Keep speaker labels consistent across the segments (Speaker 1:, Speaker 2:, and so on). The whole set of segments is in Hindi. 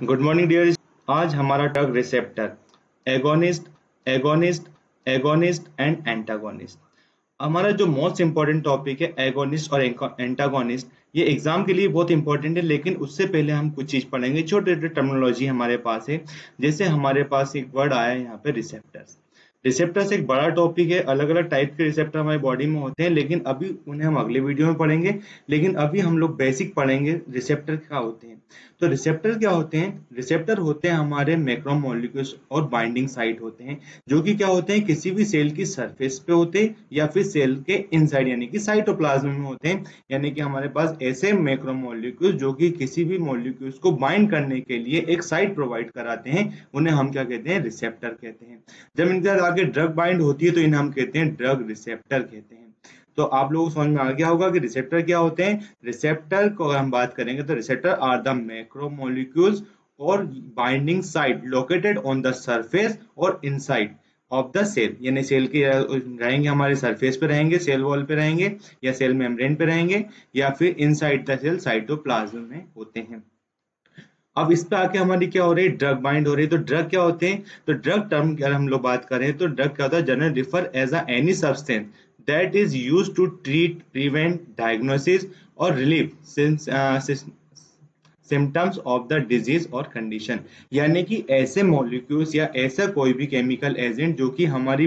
Speaker 1: Good morning dear. आज हमारा drug receptor agonist agonist agonist and antagonist. हमारा जो मोस्ट इंपॉर्टेंट टॉपिक है एगोनिस्ट और एंटागोनिस्ट, ये एग्जाम के लिए बहुत इंपॉर्टेंट है। लेकिन उससे पहले हम कुछ चीज पढ़ेंगे, छोटे छोटे टर्मिनोलॉजी हमारे पास है। जैसे हमारे पास एक वर्ड आया है यहाँ पे रिसेप्टर्स। रिसेप्टर्स एक बड़ा टॉपिक है, अलग अलग टाइप के रिसेप्टर हमारी बॉडी में होते हैं, लेकिन अभी उन्हें हम अगले वीडियो में पढ़ेंगे। लेकिन अभी हम लोग बेसिक पढ़ेंगे रिसेप्टर क्या होते हैं। तो रिसेप्टर क्या होते हैं? रिसेप्टर होते हैं हमारे मैक्रोमोलिक्यूल्स और बाइंडिंग साइट होते हैं, जो कि क्या होते हैं किसी भी सेल की सरफेस पे होते हैं या फिर सेल के इनसाइड यानी कि साइटोप्लाज्म में होते हैं। यानी कि हमारे पास ऐसे मैक्रोमोलिक्यूल्स जो कि किसी भी मॉलिक्यूल्स को बाइंड करने के लिए एक साइट प्रोवाइड कराते हैं, उन्हें हम क्या कहते हैं? रिसेप्टर कहते हैं। जब इनके साथ आगे ड्रग बाइंड होती है तो इन्हें हम कहते हैं ड्रग रिसेप्टर कहते हैं। तो आप लोगों को समझ में आ गया होगा कि रिसेप्टर क्या होते हैं। रिसेप्टर को अगर हम बात करेंगे तो रिसेप्टर आर द मैक्रोमोलिक्यूल्स और binding site located on the surface और इनसाइड ऑफ द सेल। यानी सेल के रहेंगे, हमारे सरफेस पे रहेंगे, सेल वॉल पे रहेंगे या सेल मेम्ब्रेन पे रहेंगे या फिर इनसाइड द सेल साइटोप्लाज्म में होते हैं। अब इस पे आके हमारी क्या हो रही है? ड्रग बाइंड हो रही है। तो ड्रग क्या होते हैं? तो ड्रग टर्म अगर हम लोग बात करें तो ड्रग क्या होता है? General refer as a any substance that is used to treat, prevent, diagnosis और relieve symptoms of the disease और कंडीशन। यानी कि ऐसे मॉलिक्यूल्स या ऐसा कोई भी केमिकल एजेंट जो कि हमारी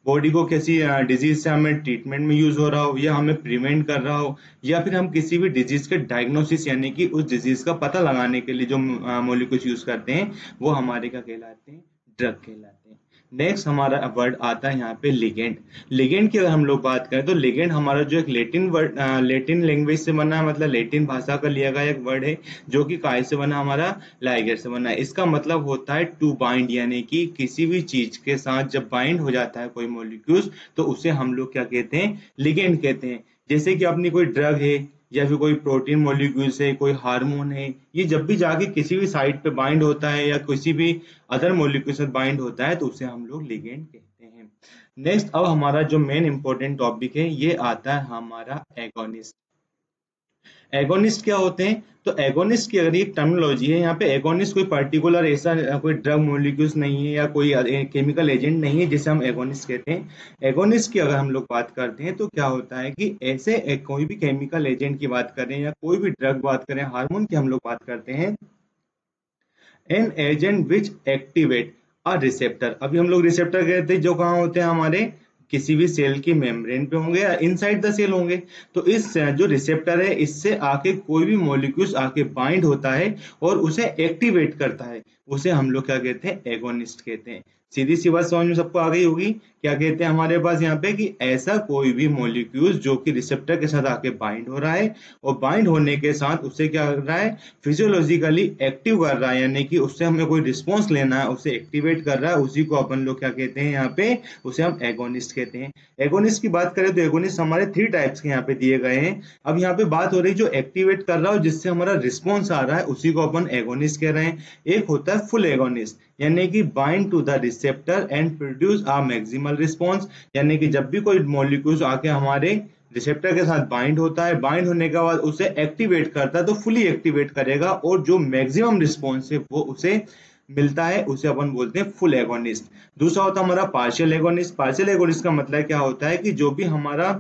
Speaker 1: बॉडी को किसी डिजीज से हमें ट्रीटमेंट में यूज हो रहा हो या हमें प्रिवेंट कर रहा हो या फिर हम किसी भी डिजीज के डायग्नोसिस यानी कि उस डिजीज का पता लगाने के लिए जो मॉलिक्यूल्स यूज करते हैं वो हमारे क्या कहलाते हैं? ड्रग कहलाते हैं। नेक्स्ट हमारा वर्ड आता है यहाँ पे लिगेंड। लिगेंड की अगर हम लोग बात करें तो लिगेंड हमारा जो एक लेटिन वर्ड, लेटिन लैंग्वेज से बना है, मतलब लेटिन भाषा का लिया गया एक वर्ड है, जो कि काय से बना? हमारा लाइगेट से बना है। इसका मतलब होता है टू बाइंड, यानी कि किसी भी चीज के साथ जब बाइंड हो जाता है कोई मॉलिक्यूल्स तो उसे हम लोग क्या कहते हैं? लिगेंड कहते हैं। जैसे कि अपनी कोई ड्रग है या फिर कोई प्रोटीन मॉलिक्यूल्स है, कोई हार्मोन है, ये जब भी जाके किसी भी साइट पे बाइंड होता है या किसी भी अदर मॉलिक्यूल से बाइंड होता है तो उसे हम लोग लिगेंड कहते हैं। नेक्स्ट अब हमारा जो मेन इंपॉर्टेंट टॉपिक है ये आता है हमारा एगोनिस्ट। एगोनिस्ट क्या होते हैं? तो एगोनिस्ट की अगर एक टर्मिनोलॉजी है यहाँ पे, एगोनिस्ट कोई पर्टिकुलर ऐसा कोई ड्रग मॉलिक्यूल्स नहीं है या कोई केमिकल एजेंट नहीं है जिसे हम एगोनिस्ट कहते हैं। एगोनिस्ट की अगर हम लोग बात करते हैं तो क्या होता है कि ऐसे कोई भी केमिकल एजेंट की बात करें या कोई भी ड्रग बात करें, हार्मोन की हम लोग बात करते हैं, an agent which activate a receptor. अभी हम लोग रिसेप्टर कहते हैं जो कहाँ होते हैं? हमारे किसी भी सेल की मेम्ब्रेन पे होंगे या इनसाइड द सेल होंगे। तो इस जो रिसेप्टर है इससे आके कोई भी मॉलिक्यूल्स आके बाइंड होता है और उसे एक्टिवेट करता है, उसे हम लोग क्या कहते हैं? एगोनिस्ट कहते हैं। सीधी सी बात समझ में सबको आ गई होगी। क्या कहते हैं हमारे पास यहाँ पे कि ऐसा कोई भी मॉलिक्यूल्स जो कि रिसेप्टर के साथ आके बाइंड हो रहा है और बाइंड होने के साथ उससे क्या कर रहा है? फिजियोलॉजिकली एक्टिव कर रहा है, यानी कि उससे हमें कोई रिस्पॉन्स लेना है, उसे एक्टिवेट कर रहा है, उसी को अपन लोग क्या कहते हैं यहाँ पे? उसे हम एगोनिस्ट कहते हैं। एगोनिस्ट की बात करें तो एगोनिस्ट हमारे 3 टाइप्स के यहाँ पे दिए गए हैं। अब यहाँ पे बात हो रही है जो एक्टिवेट कर रहा है जिससे हमारा रिस्पॉन्स आ रहा है उसी को अपन एगोनिस्ट कह रहे हैं। एक होता है फुल एगोनिस्ट, यानी कि bind to the receptor and produce a maximal response. यानी कि जब भी कोई मॉलिक्यूल्स आके हमारे रिसेप्टर के साथ बाइंड होता है, बाइंड होने के बाद उसे एक्टिवेट करता है तो फुली एक्टिवेट करेगा और जो मैक्सिमम रिस्पॉन्स है वो उसे मिलता है, उसे अपन बोलते हैं फुल एगोनिस्ट। दूसरा होता है हमारा पार्शियल एगोनिस्ट। पार्शियल एगोनिस्ट का मतलब क्या होता है कि जो भी हमारा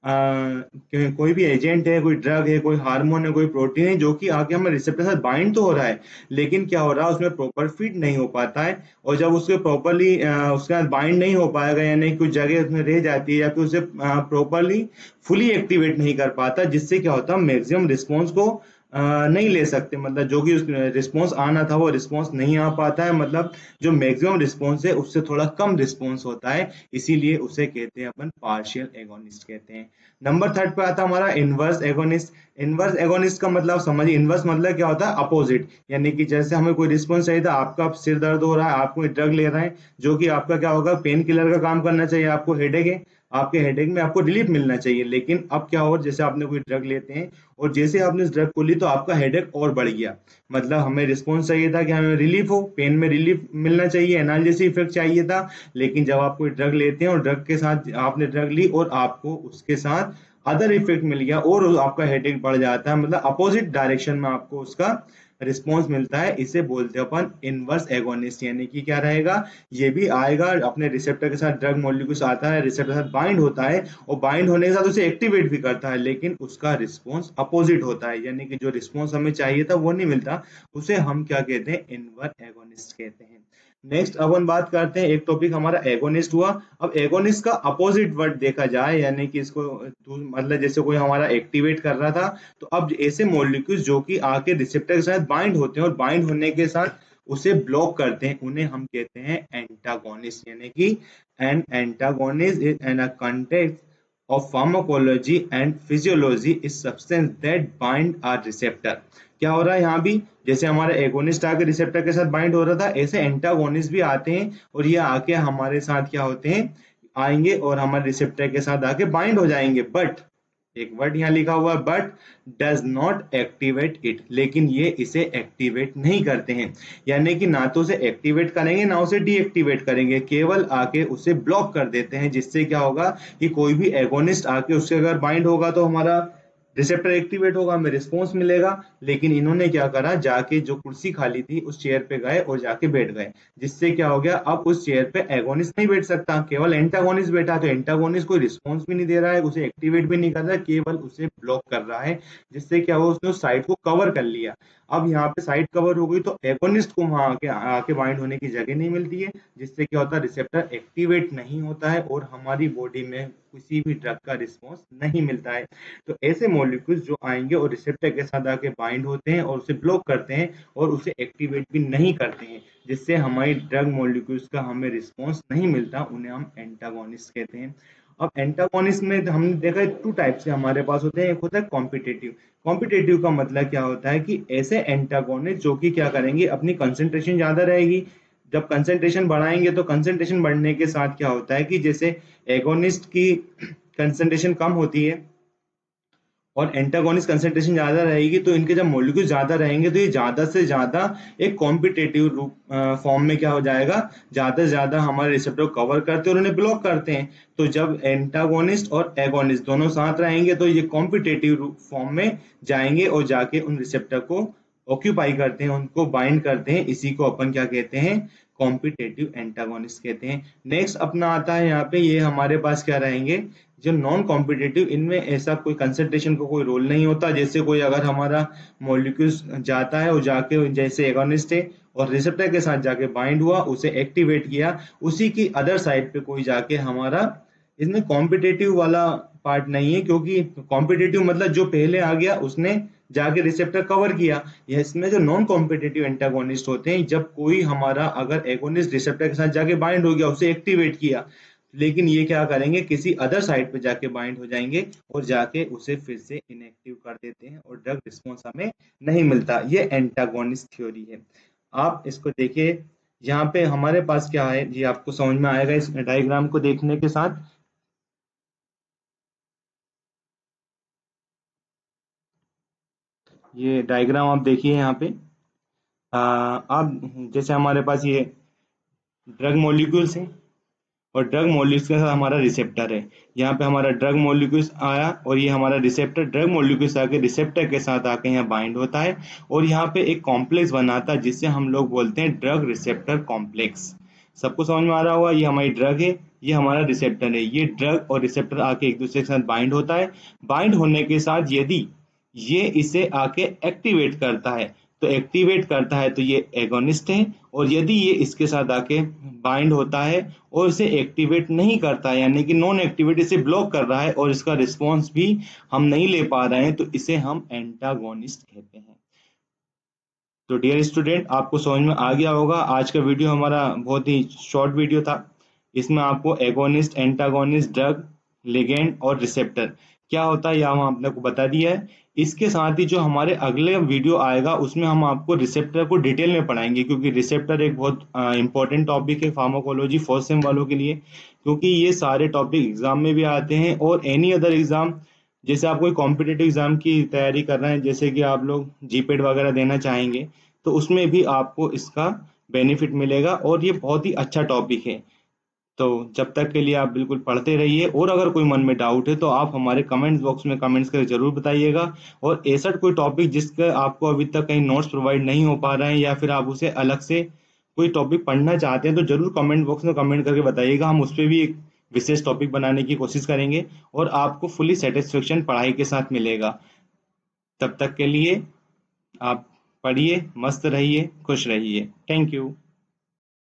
Speaker 1: कोई भी एजेंट है, कोई ड्रग है, कोई हार्मोन है, कोई प्रोटीन है जो कि आगे हमें रिसेप्टर से बाइंड तो हो रहा है लेकिन क्या हो रहा है? उसमें प्रॉपर फिट नहीं हो पाता है। और जब उसके प्रॉपरली उसके साथ बाइंड नहीं हो पाएगा यानी कुछ जगह उसमें रह जाती है या फिर उसे प्रॉपरली फुली एक्टिवेट नहीं कर पाता, जिससे क्या होता है? मैक्सिमम रिस्पॉन्स को नहीं ले सकते, मतलब जो कि रिस्पॉन्स आना था वो रिस्पॉन्स नहीं आ पाता है, मतलब जो मैक्सिमम रिस्पॉन्स है उससे थोड़ा कम रिस्पॉन्स होता है, इसीलिए उसे कहते हैं अपन पार्शियल एगोनिस्ट कहते हैं। नंबर 3 पे आता है हमारा इनवर्स एगोनिस्ट। इनवर्स एगोनिस्ट का मतलब समझिए, इनवर्स मतलब क्या होता है? अपोजिट। यानी कि जैसे हमें कोई रिस्पॉन्स चाहिए था, आपका सिर दर्द हो रहा है, आप कोई ड्रग ले रहे हैं जो कि आपका क्या होगा? पेन किलर का काम करना चाहिए। आपको हेडेक है, आपके हेडेक में आपको रिलीफ मिलना चाहिए, लेकिन अब क्या हो? जैसे आपने कोई ड्रग लेते हैं और जैसे आपने इस ड्रग को ली तो आपका हेडेक और बढ़ गया। मतलब हमें रिस्पॉन्स चाहिए था कि हमें रिलीफ हो, पेन में रिलीफ मिलना चाहिए, एनाल्जेसिक इफेक्ट चाहिए था, लेकिन जब आप कोई ड्रग लेते हैं और ड्रग के साथ आपने ड्रग ली और आपको उसके साथ अदर इफेक्ट मिल गया और आपका हेडेक बढ़ जाता है, मतलब अपोजिट डायरेक्शन में आपको उसका रिस्पॉन्स मिलता है, इसे बोलते हैं अपन इनवर्स एगोनिस्ट। यानी कि क्या रहेगा, ये भी आएगा अपने रिसेप्टर के साथ, ड्रग मॉलिक्यूल्स आता है, रिसेप्टर के साथ बाइंड होता है और बाइंड होने के साथ उसे एक्टिवेट भी करता है, लेकिन उसका रिस्पॉन्स अपोजिट होता है, यानी कि जो रिस्पॉन्स हमें चाहिए था वो नहीं मिलता, उसे हम क्या कहते हैं, इनवर्स एगोनिस्ट कहते हैं। नेक्स्ट अपन बात करते हैं, एक टॉपिक हमारा एगोनिस्ट हुआ। अब एगोनिस्ट का अपोजिट वर्ड देखा जाए, यानी कि इसको मतलब जैसे कोई हमारा एक्टिवेट कर रहा था, तो अब ऐसे मॉलिक्यूल्स जो कि आके रिसेप्टर के साथ बाइंड होते हैं और बाइंड होने के साथ उसे ब्लॉक करते हैं, उन्हें हम कहते हैं एंटागोनिस्ट। यानी कि an antagonist is an a contact of pharmacology and physiology is substance that bind a receptor। क्या हो रहा है यहाँ भी, जैसे हमारा एगोनिस्ट आके रिसेप्टर के साथ बाइंड हो रहा था, ऐसे एंटागोनिस्ट भी आते हैं और ये आके हमारे साथ क्या होते हैं, आएंगे और हमारे रिसेप्टर के साथ आके बाइंड हो जाएंगे। बट एक वर्ड यहाँ लिखा हुआ है, but does not activate it, लेकिन ये इसे एक्टिवेट नहीं करते हैं। यानी कि ना तो उसे एक्टिवेट करेंगे ना उसे डीएक्टिवेट करेंगे, केवल आके उसे ब्लॉक कर देते हैं, जिससे क्या होगा कि कोई भी एगोनिस्ट आके उससे अगर बाइंड होगा तो हमारा रिसेप्टर एक्टिवेट होगा, हमें रिस्पॉन्स मिलेगा। लेकिन इन्होंने क्या करा, जाके जो कुर्सी खाली थी उस चेयर पे गए और जाके बैठ गए, जिससे क्या हो गया, अब उस चेयर पे एगोनिस्ट नहीं बैठ सकता, केवल एंटागोनिस्ट बैठा। तो एंटागोनिस्ट कोई रिस्पॉन्स भी नहीं दे रहा है, उसे एक्टिवेट भी नहीं कर रहा है, केवल उसे ब्लॉक कर रहा है, जिससे क्या हुआ, उसने उस साइड को कवर कर लिया। अब यहाँ पे साइड कवर हो गई तो एगोनिस्ट को वहां आके आके बाइंड होने की जगह नहीं मिलती है, जिससे क्या होता है, रिसेप्टर एक्टिवेट नहीं होता है और हमारी बॉडी में किसी भी ड्रग का रिस्पॉन्स नहीं मिलता है। तो ऐसे मॉलिक्यूल्स जो आएंगे और रिसेप्टर के साथ आके बाइंड होते हैं और उसे ब्लॉक करते हैं और उसे एक्टिवेट भी नहीं करते हैं, जिससे हमारी ड्रग मॉलिक्यूल्स का हमें रिस्पॉन्स नहीं मिलता, उन्हें हम एंटागोनिस्ट कहते हैं। अब एंटागोनिस्ट में हमने देखा है टू टाइप से हमारे पास होते हैं, एक होता है कॉम्पिटेटिव। कॉम्पिटेटिव का मतलब क्या होता है कि ऐसे एंटागोनिस्ट जो कि क्या करेंगे, अपनी कंसंट्रेशन ज्यादा रहेगी, जब कंसंट्रेशन बढ़ाएंगे तो कंसंट्रेशन बढ़ने के साथ क्या होता है कि जैसे एगोनिस्ट की कंसंट्रेशन कम होती है और एंटागोनिस्ट कंसंट्रेशन ज्यादा रहेगी, तो इनके जब मॉलिक्यूल ज्यादा रहेंगे तो ये ज्यादा से ज्यादा एक कॉम्पिटेटिव रूप फॉर्म में क्या हो जाएगा, ज्यादा से ज्यादा हमारे रिसेप्टर को कवर करते हैं और उन्हें ब्लॉक करते हैं। तो जब एंटागोनिस्ट और एगोनिस्ट दोनों साथ रहेंगे तो ये कॉम्पिटेटिव फॉर्म में जाएंगे और जाके उन रिसेप्टर को ऑक्यूपाई करते हैं, उनको बाइंड करते हैं, इसी को अपन क्या कहते हैं, कॉम्पिटेटिव एंटागोनिस्ट कहते हैं। नेक्स्ट अपना आता है यहाँ पे, ये हमारे पास क्या रहेंगे, जो नॉन कॉम्पिटेटिव, इनमें ऐसा कोई कंसंट्रेशन का कोई रोल नहीं होता। जैसे कोई अगर हमारा मॉलिक्यूल जाता है और जाके जैसे एगोनिस्ट है और रिसेप्टर के साथ जाके बाइंड हुआ, उसे एक्टिवेट किया, उसी की अदर साइड पे कोई जाके हमारा, इसमें कॉम्पिटेटिव वाला पार्ट नहीं है, क्योंकि कॉम्पिटेटिव मतलब जो पहले आ गया उसने जाके रिसेप्टर कवर किया। यह इसमें जो नॉन कॉम्पिटेटिव एंटागोनिस्ट होते हैं, जब कोई हमारा अगर एगोनिस्ट रिसेप्टर के साथ जाके बाइंड हो गया, उसे एक्टिवेट किया, लेकिन ये क्या करेंगे, किसी अदर साइड पे जाके बाइंड हो जाएंगे और जाके उसे फिर से इनएक्टिव कर देते हैं और ड्रग रिस्पॉन्स हमें नहीं मिलता। ये एंटागोनिस्ट थ्योरी है। आप इसको देखिए, यहाँ पे हमारे पास क्या है, ये आपको समझ में आएगा इस डायग्राम को देखने के साथ। ये डायग्राम आप देखिए यहाँ पे, आप जैसे हमारे पास ये ड्रग मॉलिक्यूल्स हैं और ड्रग मॉलिक्यूल्स के साथ हमारा रिसेप्टर है। यहाँ पे हमारा ड्रग मॉलिक्यूल्स आया और ये हमारा रिसेप्टर, ड्रग मॉलिक्यूल्स आके रिसेप्टर के साथ आके यहाँ बाइंड होता है और यहाँ पे एक कॉम्प्लेक्स बनाता है, जिससे हम लोग बोलते हैं ड्रग रिसेप्टर कॉम्प्लेक्स। सबको समझ में आ रहा होगा, ये हमारी ड्रग है, ये हमारा रिसेप्टर है, ये ड्रग और रिसेप्टर आके एक दूसरे के साथ बाइंड होता है। बाइंड होने के साथ यदि ये इसे आके एक्टिवेट करता है, तो एक्टिवेट करता है तो ये एगोनिस्ट है, और यदि ये इसके साथ आके बाइंड होता है और इसे एक्टिवेट नहीं करता है, यानी कि नॉन एक्टिवेट, इसे ब्लॉक कर रहा है और इसका रिस्पॉन्स भी हम नहीं ले पा रहे हैं, तो इसे हम एंटागोनिस्ट कहते हैं। तो डियर स्टूडेंट, आपको समझ में आ गया होगा। आज का वीडियो हमारा बहुत ही शॉर्ट वीडियो था। इसमें आपको एगोनिस्ट, एंटागोनिस्ट, ड्रग, लिगेंड और रिसेप्टर क्या होता है यह हम आपने को बता दिया है। इसके साथ ही जो हमारे अगले वीडियो आएगा उसमें हम आपको रिसेप्टर को डिटेल में पढ़ाएंगे, क्योंकि रिसेप्टर एक बहुत इंपॉर्टेंट टॉपिक है फार्माकोलॉजी फर्स्ट सेम वालों के लिए, क्योंकि ये सारे टॉपिक एग्जाम में भी आते हैं और एनी अदर एग्जाम, जैसे आप कोई कॉम्पिटिटिव एग्जाम की तैयारी कर रहे हैं, जैसे कि आप लोग जीपेट वगैरह देना चाहेंगे, तो उसमें भी आपको इसका बेनिफिट मिलेगा और ये बहुत ही अच्छा टॉपिक है। तो जब तक के लिए आप बिल्कुल पढ़ते रहिए, और अगर कोई मन में डाउट है तो आप हमारे कमेंट्स बॉक्स में कमेंट्स करके जरूर बताइएगा। और ऐसा कोई टॉपिक जिसका आपको अभी तक कहीं नोट्स प्रोवाइड नहीं हो पा रहे हैं, या फिर आप उसे अलग से कोई टॉपिक पढ़ना चाहते हैं, तो जरूर कमेंट बॉक्स में कमेंट करके बताइएगा। हम उस पर भी एक विशेष टॉपिक बनाने की कोशिश करेंगे और आपको फुली सेटिस्फेक्शन पढ़ाई के साथ मिलेगा। तब तक के लिए आप पढ़िए, मस्त रहिए, खुश रहिए। Thank you.